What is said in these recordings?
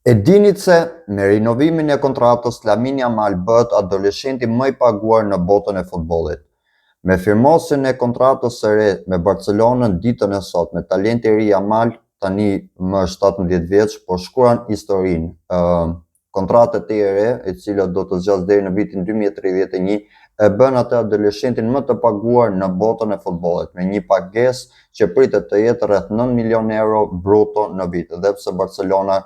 E dinit se me rinovimin e kontratës Lamine Yamal bëhet adoleshenti më i paguar në botën e futbollit. Me firmosjen e kontratës së re me Barcelonën ditën e sotme, talenti i ri Yamal, tani më 17 vjeç, po shkruan historinë. Kontrata e re, e cila do të zgjasë deri në vitin 2031, e bën atë adoleshentin më të paguar në botën e futbollit, me një pagesë që pritet të jetë rreth 9 milion euro bruto në vit, edhe pse Barcelona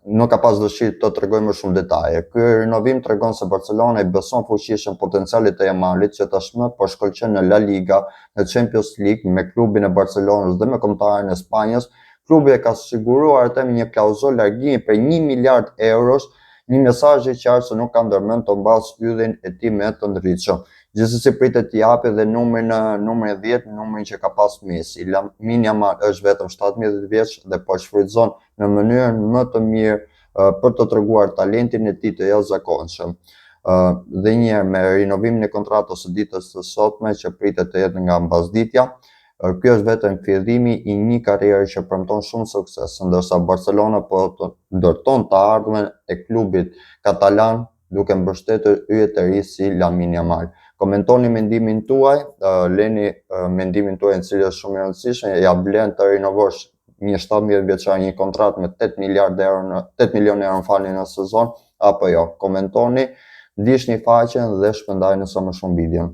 nuk ka pas dëshirë të tregoj më shumë detaje. Ky rinovim tregon se Barcelona i beson fuqishëm potencialit të Yamalit, që tashmë po shkëlqen në La Liga, në Champions League me klubin e Barcelonës dhe me kombëtaren e Spanjës. Klubi e ka siguruar atë me një klauzulë largimi për 1 miliard eurosh, një mesazh i qartë se nuk ka ndërmend të mbasë yllin e tij me të ndritshëm. Gjithsesi pritet t'i japë edhe numrin 10, numrin që ka pas Messi. Lamine Yamal është vetëm 17 vjeç dhe po shfrytëzon në mënyrën më të mirë për të treguar talentin e tij të jashtëzakonshëm. Dhe një herë me rinovimin e kontratës së ditës së sotme që pritet të jetë nga mbasditja, ky është vetëm fillimi i një karriere që premton shumë sukses, ndërsa Barcelona po të ndërton të ardhmen e klubit katalan duke mbështetur yje të ri si Lamine Yamal. Komentoni mendimin tuaj, leni mendimin tuaj në cilë është shumë i rëndësishme, ja blen të rinovosh një 17 vjeçar një kontratë me 8 milion euro në sezon, apo jo? Komentoni, ndiqni faqen dhe shpërndajeni sa më shumë video.